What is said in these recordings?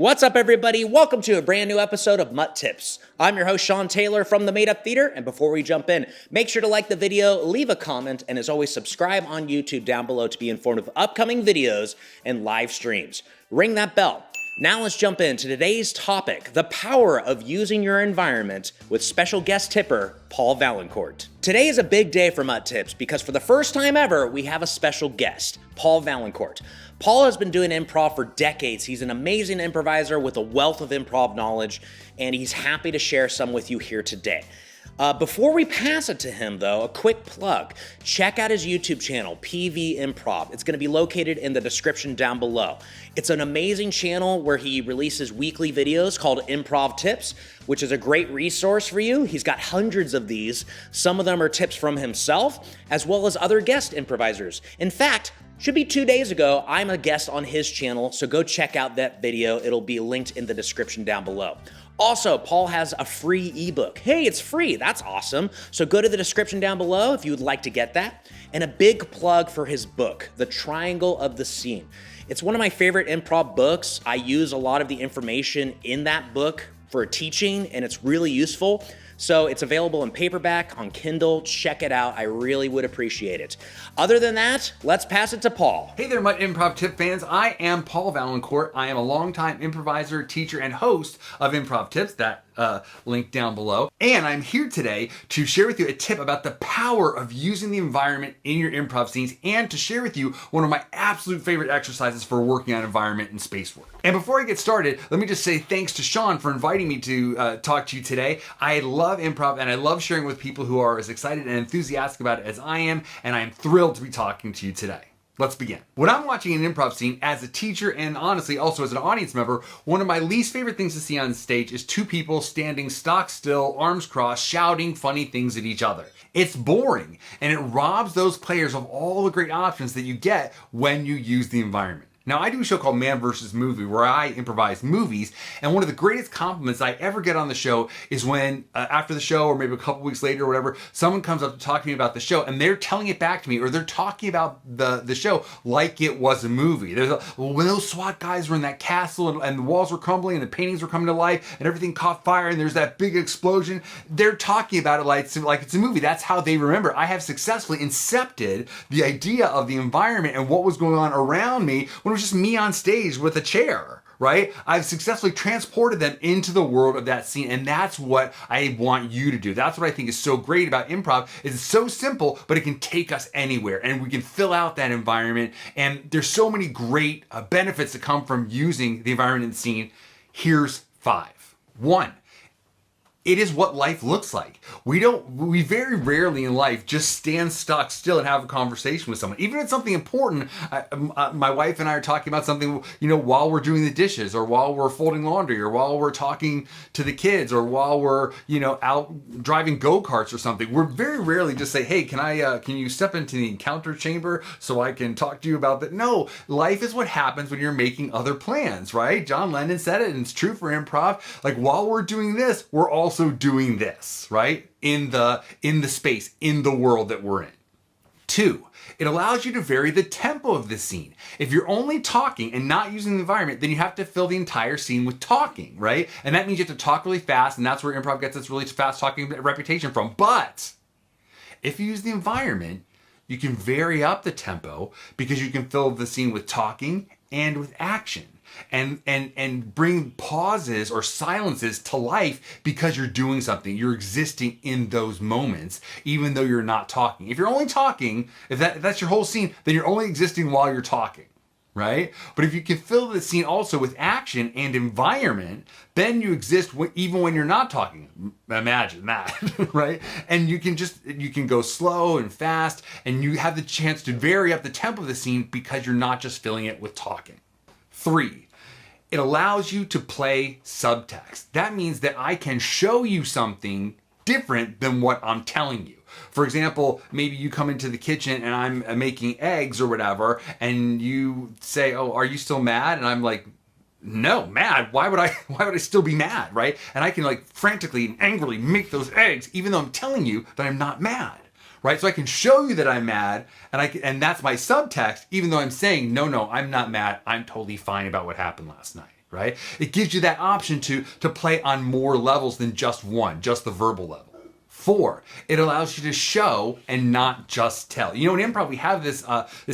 What's up, everybody? Welcome to a brand new episode of MUT Tips. I'm your host, Sean Taylor from the Made Up Theater, and before we jump in, make sure to like the video, leave a comment, and as always, subscribe on YouTube down below to be informed of upcoming videos and live streams. Ring that bell. Now let's jump into today's topic, the power of using your environment with special guest tipper, Paul Vaillancourt. Today is a big day for MUT Tips because for the first time ever, we have a special guest, Paul Vaillancourt. Paul has been doing improv for decades. He's an amazing improviser with a wealth of improv knowledge, and he's happy to share some with you here today. Before we pass it to him, though, a quick plug. Check out his YouTube channel, PV Improv. It's going to be located in the description down below. It's an amazing channel where he releases weekly videos called Improv Tips, which is a great resource for you. He's got hundreds of these. Some of them are tips from himself, as well as other guest improvisers. In fact, should be 2 days ago, I'm a guest on his channel, so go check out that video. It'll be linked in the description down below. Also, Paul has a free ebook. Hey, it's free. That's awesome. So go to the description down below if you would like to get that. And a big plug for his book, The Triangle of the Scene. It's one of my favorite improv books. I use a lot of the information in that book for teaching, and it's really useful. So it's available in paperback, on Kindle. Check it out. I really would appreciate it. Other than that, let's pass it to Paul. Hey there, MUT Improv Tip fans. I am Paul Vaillancourt. I am a longtime improviser, teacher, and host of Improv Tips, that link down below. And I'm here today to share with you a tip about the power of using the environment in your improv scenes and to share with you one of my absolute favorite exercises for working on environment and space work. And before I get started, let me just say thanks to Sean for inviting me to talk to you today. I love improv and I love sharing with people who are as excited and enthusiastic about it as I am, and I am thrilled to be talking to you today. Let's begin. When I'm watching an improv scene as a teacher and honestly also as an audience member, one of my least favorite things to see on stage is two people standing stock still, arms crossed, shouting funny things at each other. It's boring and it robs those players of all the great options that you get when you use the environment. Now, I do a show called Man vs. Movie where I improvise movies, and one of the greatest compliments I ever get on the show is when, after the show or maybe a couple weeks later or whatever, someone comes up to talk to me about the show and they're telling it back to me, or they're talking about the show like it was a movie. When those SWAT guys were in that castle and the walls were crumbling and the paintings were coming to life and everything caught fire and there's that big explosion, they're talking about it like it's a movie. That's how they remember. I have successfully incepted the idea of the environment and what was going on around me when it was just me on stage with a chair, right? I've successfully transported them into the world of that scene, and that's what I want you to do. That's what I think is so great about improv. It's so simple, but it can take us anywhere, and we can fill out that environment, and there's so many great benefits that come from using the environment in the scene. Here's 5. 1. It is what life looks like. We very rarely in life just stand stock still and have a conversation with someone. Even if it's something important, my wife and I are talking about something, while we're doing the dishes or while we're folding laundry or while we're talking to the kids or while we're, out driving go-karts or something. We're very rarely just say, hey, can you step into the encounter chamber so I can talk to you about that? No, life is what happens when you're making other plans, right? John Lennon said it, and it's true for improv. Like, while we're doing this, we're also doing this, right? In the space, in the world that we're in. 2, it allows you to vary the tempo of the scene. If you're only talking and not using the environment, then you have to fill the entire scene with talking, right? And that means you have to talk really fast, and that's where improv gets its really fast talking reputation from. But if you use the environment, you can vary up the tempo because you can fill the scene with talking and with action. And bring pauses or silences to life because you're doing something. You're existing in those moments, even though you're not talking. If you're only talking, if that's your whole scene, then you're only existing while you're talking, right? But if you can fill the scene also with action and environment, then you exist even when you're not talking. Imagine that, right? And you can go slow and fast, and you have the chance to vary up the tempo of the scene because you're not just filling it with talking. 3, it allows you to play subtext. That means that I can show you something different than what I'm telling you. For example, maybe you come into the kitchen and I'm making eggs or whatever, and you say, oh, are you still mad? And I'm like, no, mad? Why would I still be mad, right? And I can frantically and angrily make those eggs, even though I'm telling you that I'm not mad. right? So I can show you that I'm mad, and that's my subtext, even though I'm saying, no, I'm not mad. I'm totally fine about what happened last night. right? It gives you that option to play on more levels than just one, just the verbal level. 4, it allows you to show and not just tell. You know, in improv, we have this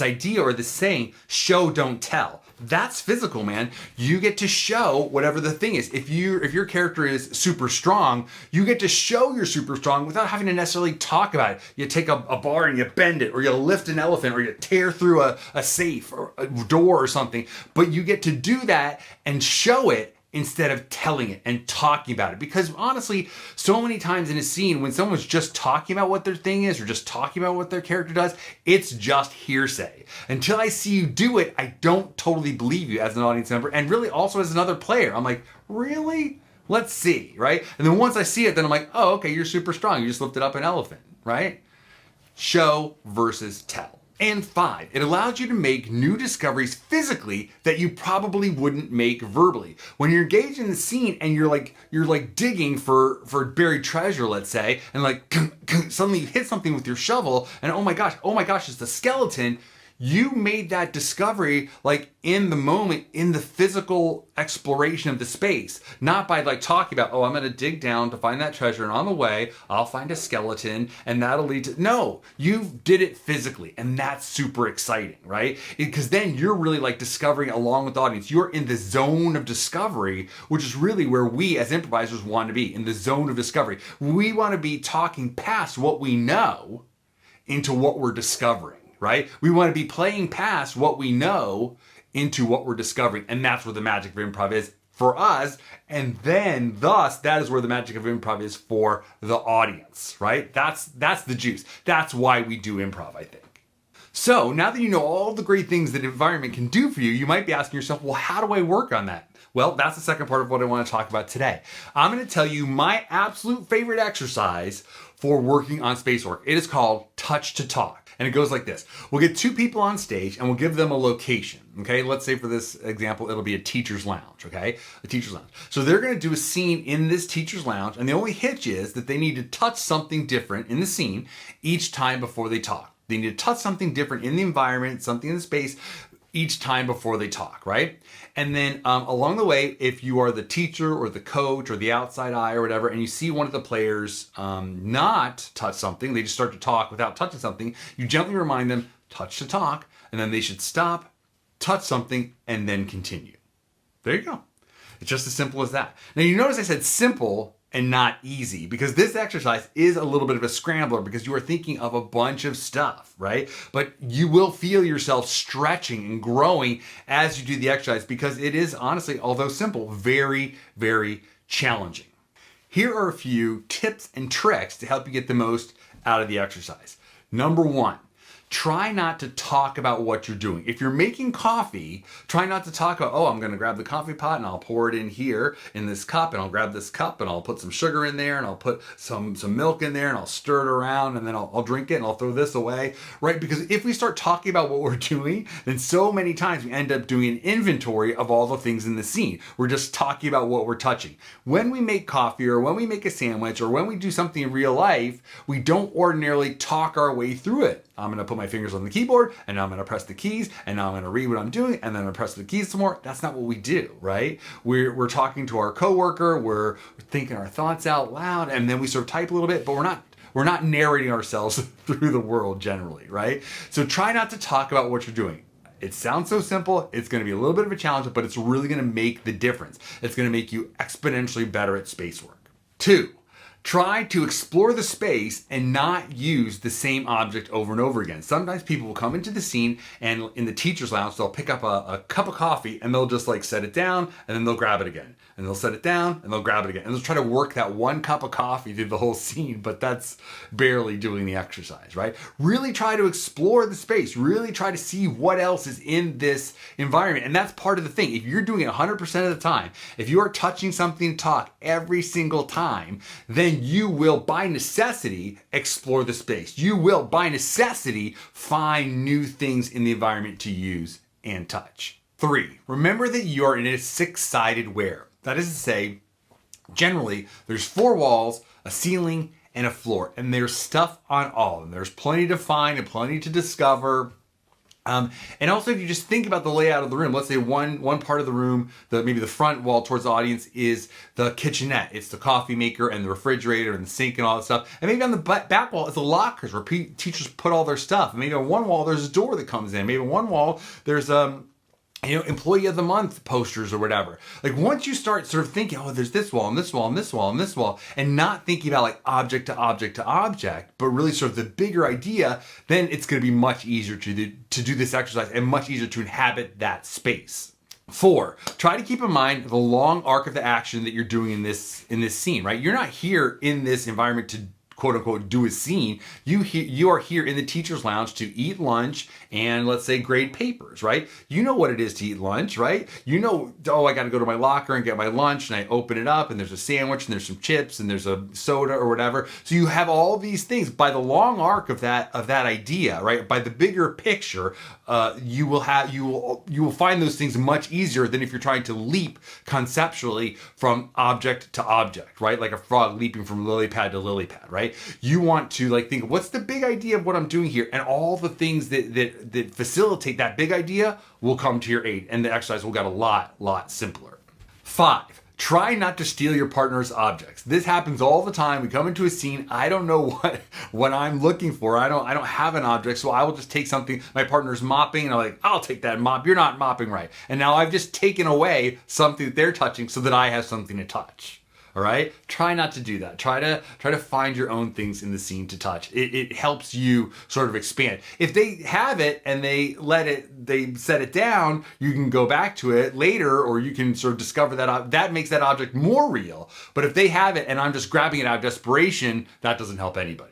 idea or this saying, show, don't tell. That's physical, man. You get to show whatever the thing is. If your character is super strong, you get to show you're super strong without having to necessarily talk about it. You take a bar and you bend it, or you lift an elephant, or you tear through a safe or a door or something. But you get to do that and show it instead of telling it and talking about it. Because honestly, so many times in a scene, when someone's just talking about what their thing is or just talking about what their character does, it's just hearsay. Until I see you do it, I don't totally believe you as an audience member, and really also as another player. I'm like, really? Let's see, right? And then once I see it, then I'm like, oh, okay, you're super strong. You just lifted up an elephant, right? Show versus tell. And 5, it allows you to make new discoveries physically that you probably wouldn't make verbally. When you're engaged in the scene and you're like digging for buried treasure, let's say, and like suddenly you hit something with your shovel and oh my gosh, it's the skeleton. You made that discovery like in the moment, in the physical exploration of the space, not by like talking about, oh, I'm going to dig down to find that treasure, and on the way, I'll find a skeleton, and that'll lead to, no, you did it physically, and that's super exciting, right? Because then you're really like discovering along with the audience. You're in the zone of discovery, which is really where we as improvisers want to be, in the zone of discovery. We want to be talking past what we know into what we're discovering. Right? We want to be playing past what we know into what we're discovering. And that's where the magic of improv is for us. And then thus, that is where the magic of improv is for the audience, right? That's the juice. That's why we do improv, I think. So now that you know all the great things that environment can do for you, you might be asking yourself, well, how do I work on that? Well, that's the second part of what I want to talk about today. I'm going to tell you my absolute favorite exercise for working on space work. It is called touch to talk. And it goes like this. We'll get 2 people on stage and we'll give them a location. Okay, let's say for this example, it'll be a teacher's lounge. Okay, a teacher's lounge. So they're going to do a scene in this teacher's lounge, and the only hitch is that they need to touch something different in the scene each time before they talk. They need to touch something different in the environment, something in the space, each time before they talk, right? And then along the way, if you are the teacher or the coach or the outside eye or whatever, and you see one of the players not touch something, they just start to talk without touching something, you gently remind them, touch to talk, and then they should stop, touch something, and then continue. There you go. It's just as simple as that. Now you notice I said simple and not easy, because this exercise is a little bit of a scrambler because you are thinking of a bunch of stuff, right? But you will feel yourself stretching and growing as you do the exercise, because it is honestly, although simple, very, very challenging. Here are a few tips and tricks to help you get the most out of the exercise. Number 1, try not to talk about what you're doing. If you're making coffee, try not to talk about, oh, I'm going to grab the coffee pot and I'll pour it in here in this cup, and I'll grab this cup and I'll put some sugar in there and I'll put some milk in there and I'll stir it around and then I'll drink it and I'll throw this away, right? Because if we start talking about what we're doing, then so many times we end up doing an inventory of all the things in the scene. We're just talking about what we're touching. When we make coffee or when we make a sandwich or when we do something in real life, we don't ordinarily talk our way through it. I'm going to put my fingers on the keyboard, and now I'm going to press the keys, and now I'm going to read what I'm doing, and then I'm going to press the keys some more. That's not what we do, right? We're talking to our coworker, we're thinking our thoughts out loud, and then we sort of type a little bit, but we're not narrating ourselves through the world generally, right? So try not to talk about what you're doing. It sounds so simple, it's going to be a little bit of a challenge, but it's really going to make the difference. It's going to make you exponentially better at space work. 2, try to explore the space and not use the same object over and over again. Sometimes people will come into the scene and in the teacher's lounge, they'll pick up a cup of coffee and they'll just like set it down and then they'll grab it again. And they'll set it down and they'll grab it again. And they'll try to work that one cup of coffee through the whole scene, but that's barely doing the exercise, right? Really try to explore the space. Really try to see what else is in this environment. And that's part of the thing. If you're doing it 100% of the time, if you are touching something to talk every single time, then you will, by necessity, explore the space. You will, by necessity, find new things in the environment to use and touch. 3, remember that you are in a 6-sided ware. That is to say, generally, there's 4 walls, a ceiling, and a floor, and there's stuff on all of them. There's plenty to find and plenty to discover. And also, if you just think about the layout of the room, let's say one part of the room, maybe the front wall towards the audience is the kitchenette. It's the coffee maker and the refrigerator and the sink and all that stuff. And maybe on the back wall is the lockers where teachers put all their stuff. And maybe on one wall there's a door that comes in. Maybe on one wall there's employee of the month posters or whatever. Like once you start sort of thinking, oh, there's this wall and this wall and this wall and this wall, and not thinking about like object to object to object, but really sort of the bigger idea, then it's going to be much easier to do this exercise and much easier to inhabit that space. 4, try to keep in mind the long arc of the action that you're doing in this scene, right? You're not here in this environment to quote unquote do a scene. You are here in the teacher's lounge to eat lunch and let's say grade papers, right? You know what it is to eat lunch, right? You know, oh, I got to go to my locker and get my lunch, and I open it up and there's a sandwich and there's some chips and there's a soda or whatever. So you have all these things. By the long arc of that idea, right? By the bigger picture, you will find those things much easier than if you're trying to leap conceptually from object to object, right? Like a frog leaping from lily pad to lily pad, right? You want to like think, what's the big idea of what I'm doing here? And all the things that facilitate that big idea will come to your aid, and the exercise will get a lot simpler. 5, try not to steal your partner's objects. This happens all the time. We come into a scene, I don't know what I'm looking for. I don't have an object, so I will just take something. My partner's mopping, and I'm like, I'll take that mop. You're not mopping right. And now I've just taken away something that they're touching so that I have something to touch. All right. Try not to do that. Try to find your own things in the scene to touch. It helps you sort of expand. If they have it and they set it down, you can go back to it later, or you can sort of discover that makes that object more real. But if they have it and I'm just grabbing it out of desperation, that doesn't help anybody.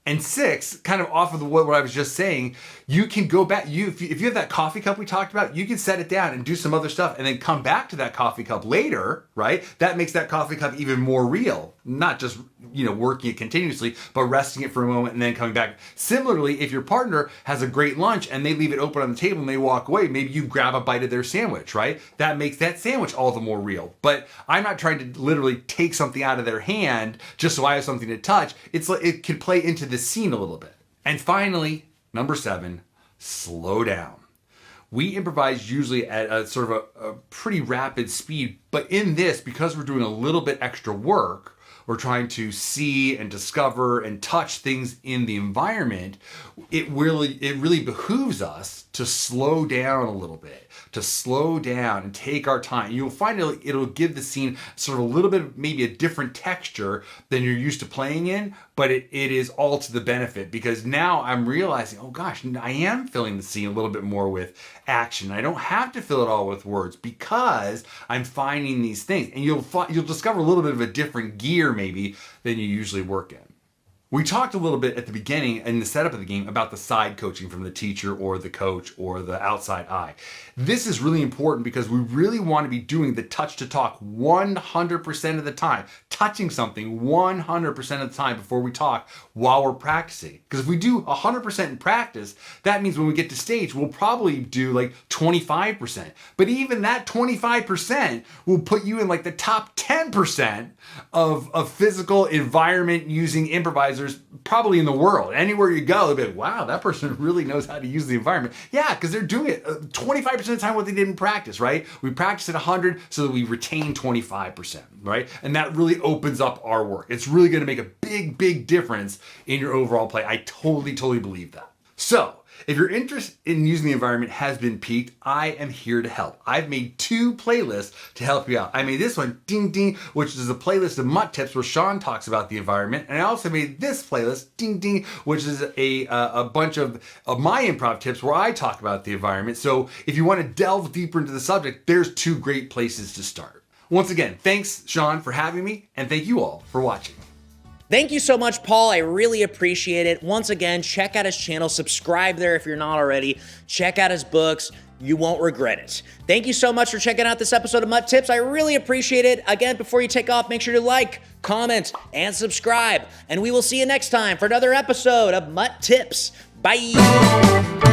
And 6, kind of off of what I was just saying, you can go back. If you have that coffee cup we talked about, you can set it down and do some other stuff and then come back to that coffee cup later, right? That makes that coffee cup even more real. Not just, working it continuously, but resting it for a moment and then coming back. Similarly, if your partner has a great lunch and they leave it open on the table and they walk away, maybe you grab a bite of their sandwich, right? That makes that sandwich all the more real. But I'm not trying to literally take something out of their hand just so I have something to touch. It can play into the scene a little bit. And finally, number 7, slow down. We improvise usually at a sort of a pretty rapid speed, but in this, because we're doing a little bit extra work, we're trying to see and discover and touch things in the environment, it really behooves us to slow down a little bit, to slow down and take our time. You'll find it'll give the scene sort of a little bit of maybe a different texture than you're used to playing in, but it is all to the benefit, because now I'm realizing, oh gosh, I am filling the scene a little bit more with action. I don't have to fill it all with words because I'm finding these things, and you'll discover a little bit of a different gear maybe than you usually work in. We talked a little bit at the beginning in the setup of the game about the side coaching from the teacher or the coach or the outside eye. This is really important because we really want to be doing the touch to talk 100% of the time, touching something 100% of the time before we talk while we're practicing. Because if we do 100% in practice, that means when we get to stage, we'll probably do like 25%. But even that 25% will put you in like the top 10% of physical environment using improvisers probably in the world. Anywhere you go, they'll be like, wow, that person really knows how to use the environment. Yeah, because they're doing it 25% of the time what they did in practice, right? We practice at 100 so that we retain 25%, right? And that really opens up our work. It's really going to make a big difference in your overall play. I totally believe that. So, if your interest in using the environment has been piqued, I am here to help. I've made 2 playlists to help you out. I made this one, Ding Ding, which is a playlist of MUT tips where Sean talks about the environment. And I also made this playlist, Ding Ding, which is a bunch of my improv tips where I talk about the environment. So if you want to delve deeper into the subject, there's 2 great places to start. Once again, thanks, Sean, for having me, and thank you all for watching. Thank you so much, Paul. I really appreciate it. Once again, check out his channel. Subscribe there if you're not already. Check out his books. You won't regret it. Thank you so much for checking out this episode of MUT Tips. I really appreciate it. Again, before you take off, make sure to like, comment, and subscribe. And we will see you next time for another episode of MUT Tips. Bye.